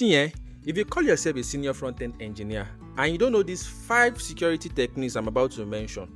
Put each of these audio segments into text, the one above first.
See, if you call yourself a senior front-end engineer and you don't know these 5 security techniques I'm about to mention,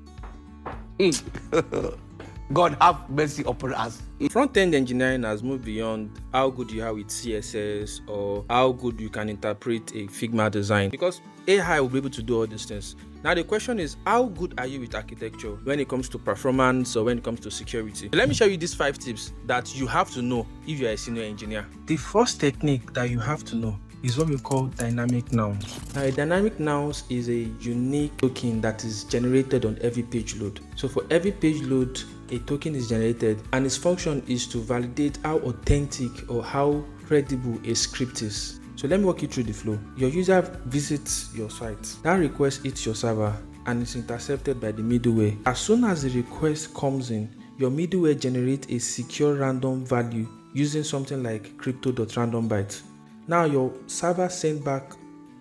God have mercy upon us. Front-end engineering has moved beyond how good you are with CSS or how good you can interpret a Figma design, because AI will be able to do all these things. Now the question is, how good are you with architecture when it comes to performance or when it comes to security? Let me show you these 5 tips that you have to know if you are a senior engineer. The first technique that you have to know is what we call dynamic nouns. Now, a dynamic nouns is a unique token that is generated on every page load. So for every page load, a token is generated, and its function is to validate how authentic or how credible a script is. So let me walk you through the flow. Your user visits your site. That request hits your server and is intercepted by the middleware. As soon as the request comes in, your middleware generates a secure random value using something like crypto.randombyte. Now your server sends back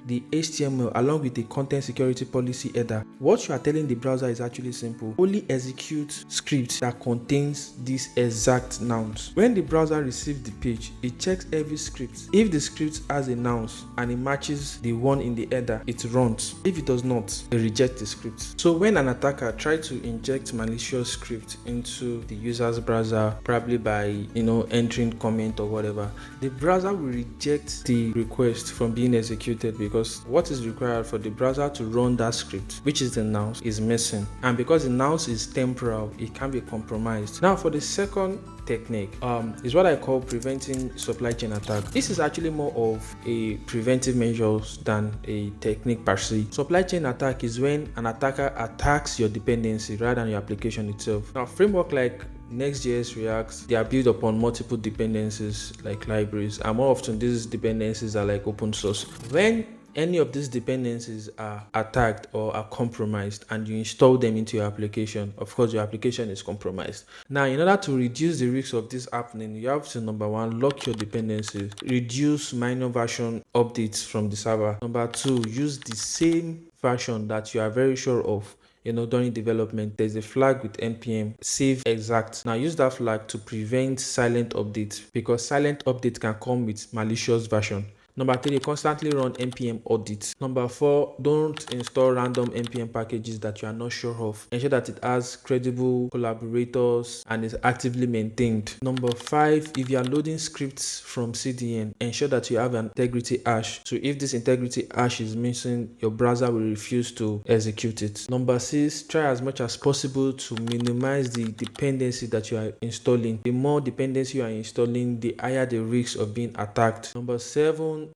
the HTML along with the content security policy header. What you are telling the browser is actually simple. Only execute script that contains these exact nouns. When the browser receives the page, it checks every script. If the script has a nouns and it matches the one in the header, it runs. If it does not, it rejects the script. So when an attacker tries to inject malicious script into the user's browser, probably by entering comment or whatever, the browser will reject the request from being executed, because what is required for the browser to run that script, which is the nouns, is missing. And because the nouns is temporal, it can be compromised. Now for the second technique is what I call preventing supply chain attack. This is actually more of a preventive measures than a technique per se. Supply chain attack is when an attacker attacks your dependency rather than your application itself. Now framework like Next.js, React, they are built upon multiple dependencies like libraries, and more often these dependencies are like open source. When any of these dependencies are attacked or are compromised and you install them into your application, of course your application is compromised. Now in order to reduce the risk of this happening, you have to, number 1, lock your dependencies, reduce minor version updates from the server. Number 2, use the same version that you are very sure of during development. There's a flag with npm save exact. Now use that flag to prevent silent updates, because silent update can come with malicious version. Number 3, constantly run npm audits. Number 4, don't install random npm packages that you are not sure of. Ensure that it has credible collaborators and is actively maintained. Number 5, if you are loading scripts from CDN, ensure that you have an integrity hash. So if this integrity hash is missing, your browser will refuse to execute it. Number 6, try as much as possible to minimize the dependency that you are installing. The more dependency you are installing, the higher the risk of being attacked. Number 7,